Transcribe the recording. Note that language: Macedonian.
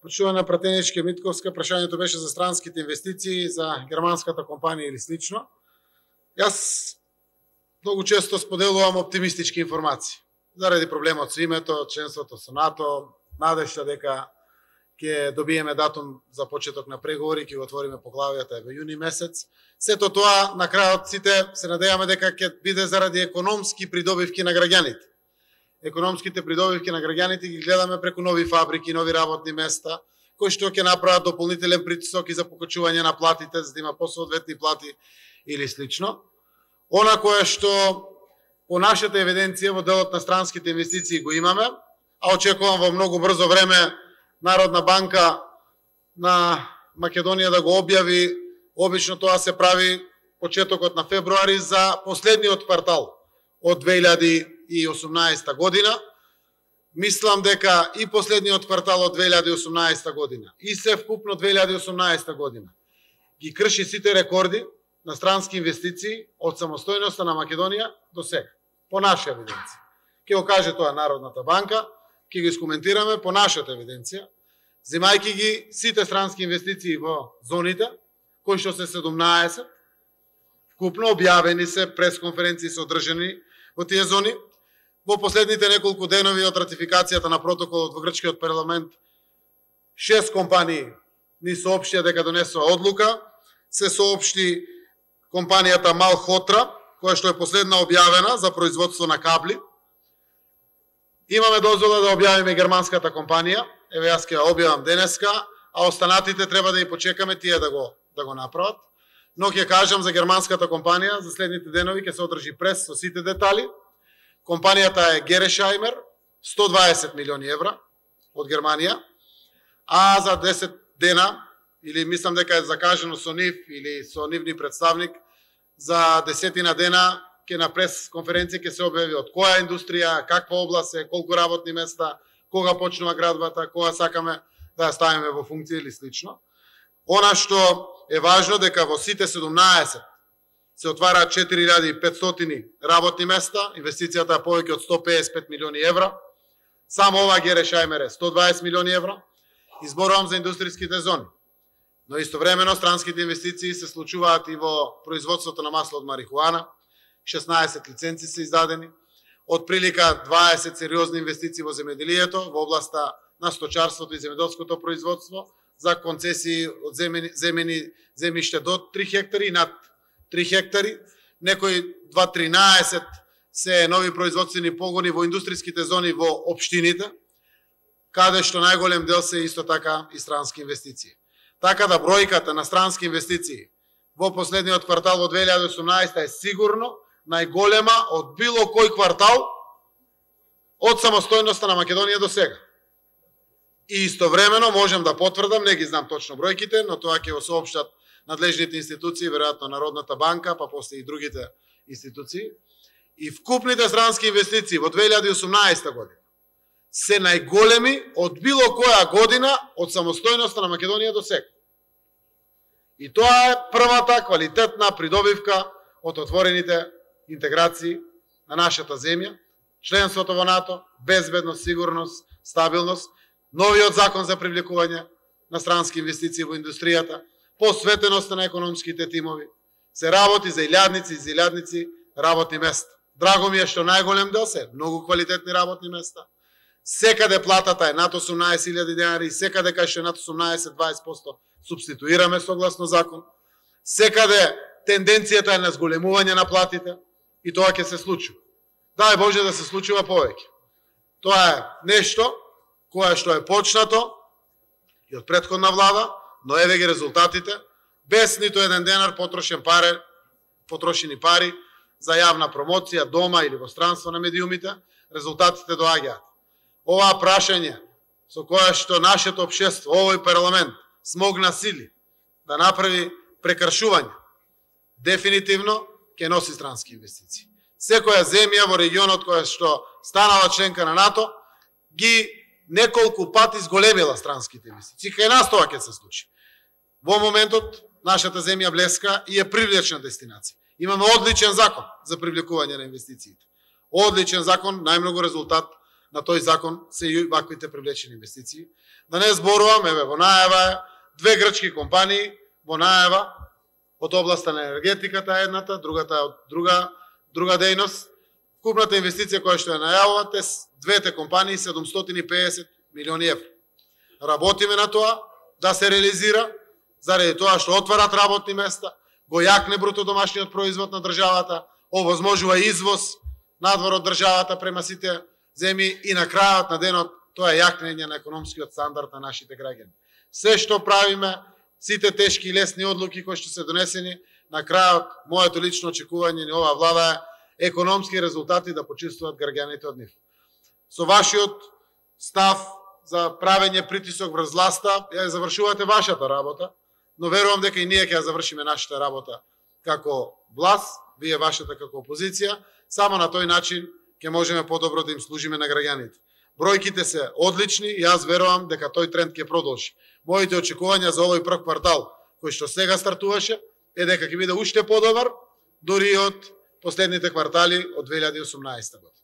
Почувана пратенички Митковска, прашањето беше за странските инвестиции, за германската компанија или слично. Јас многу често споделувам оптимистички информации. Заради проблемот со името, членството со НАТО, надежта дека ќе добиеме датум за почеток на преговори, ќе го отвориме поглавијата во јуни месец. Сето тоа на крајот сите се надеваме дека ќе биде заради економски придобивки на граѓаните. Економските придобивки на граѓаните ги гледаме преку нови фабрики, нови работни места, кои што ќе направат дополнителен притисок и за покачување на платите, за да има посоодветни плати или слично. Она кое што по нашата евиденција во делот на странските инвестиции го имаме, а очекувам во многу брзо време Народна банка на Македонија да го објави, обично тоа се прави почетокот на февруари за последниот квартал од 2018 година. Мислам дека и последниот квартал од 2018 година и се вкупно 2018 година ги крши сите рекорди на странски инвестиции од самостојноста на Македонија до сега. По наша евиденција. Ќе го каже тоа Народната банка, ќе го искоментираме по нашата евиденција, земајќи ги сите странски инвестиции во зоните, кои што се 17, вкупно објавени се, пресконференции се одржани во тие зони. Во последните неколку денови од ратификацијата на протоколот во грчкиот парламент, 6 компании ни соопштија дека донесува одлука. Се соопшти компанијата Малхотра, која што е последна објавена за производство на кабли. Имаме дозвола да објавиме германската компанија, еве јас ќе ја објавам денеска, а останатите треба да ја почекаме тие да го направат. Но ќе кажам за германската компанија, за следните денови ќе се одржи прес со сите детали. Компанијата е Герешаймер, 120 милиони евра од Германија, а за 10 дена, или мислам дека е закажено со нив или со нивни представник, за 10 дена ќе на прес конференција ќе се објави од која индустрија, каква област е, колку работни места, кога почнува градбата, кога сакаме да ја ставиме во функција или слично. Она што е важно дека во сите 17 се отвараат 4500 работни места, инвестицијата е повеќе од 155 милиони евра. Само ова Герешаймер е 120 милиони евра. Изборувам за индустријските зони. Но истовремено странските инвестиции се случуваат и во производството на масло од марихуана. 16 лиценци се издадени. Од прилика 20 сериозни инвестиции во земеделието, во областа на сточарството и земеделското производство, за концесии од земјиште до 3 хектари и над 3 хектари. Некои 2-13 се нови производствени погони во индустријските зони во општините, каде што најголем дел се исто така и странски инвестиции. Така да бројката на странски инвестиции во последниот квартал во 2018 е сигурно најголема од било кој квартал од самостојноста на Македонија до сега. И истовремено можем да потврдам, не ги знам точно бројките, но тоа ќе го соопштат надлежните институции, веројатно Народната банка, па после и другите институции. И вкупните странски инвестиции во 2018 година се најголеми од било која година од самостојноста на Македонија до сега. И тоа е првата квалитетна придобивка од отворените интеграции на нашата земја, членството во НАТО, безбедност, сигурност, стабилност, новиот закон за привлекување на странски инвестиции во индустријата, посветеноста на економските тимови, се работи за илјадници работни места. Драго ми е што најголем дел се многу квалитетни работни места. Секаде платата е над 18.000 денари, секаде кај што е над 18-20% субституираме согласно закон. Секаде тенденцијата е на зголемување на платите и тоа ќе се случува. Дај Боже да се случува повеќе. Тоа е нешто кое што е почнато и од претходна влада, но еве ги резултатите, без ниту еден денар потрошени пари за јавна промоција дома или во странство на медиумите, резултатите доаѓаат. Ова прашање со кое што нашето општество, овој парламент смогна сили да направи прекршување, дефинитивно ќе носи странски инвестиции. Секоја земја во регионот која што станала членка на НАТО ги неколку пати зголемила странските инвестиции. Кај нас тоа ќе се случи. Во моментот нашата земја блеска и е привлечна дестинација. Имаме одличен закон за привлекување на инвестициите. Одличен закон, најмногу резултат на тој закон се и ваквите привлечени инвестиции. Да не зборувам, еве во најава две грчки компании во најава од областа на енергетиката едната, другата од друга дејност. Купната инвестиција која што ја најавувате, двете компании 750 милиони евра. Работиме на тоа да се реализира, заради тоа што отварат работни места, го јакне бруто домашниот производ на државата, овозможува извоз надвор од државата према сите земји и на крајот на денот тоа е јакнење на економскиот стандард на нашите граѓани. Се што правиме, сите тешки и лесни одлуки кои што се донесени, на крајот моето лично очекување на оваа влада е економски резултати да почувствуваат граѓаните од нив. Со вашиот став за правење притисок врз власта, ја завршувате вашата работа, но верувам дека и ние ќе ја завршиме нашата работа како власт, вие вашата како опозиција, само на тој начин ќе можеме подобро да им служиме на граѓаните. Бројките се одлични и јас верувам дека тој тренд ќе продолжи. Моите очекувања за овој прв квартал, кој што сега стартуваше, е дека ќе биде уште подобар, дури од последните квартали од 2018 година.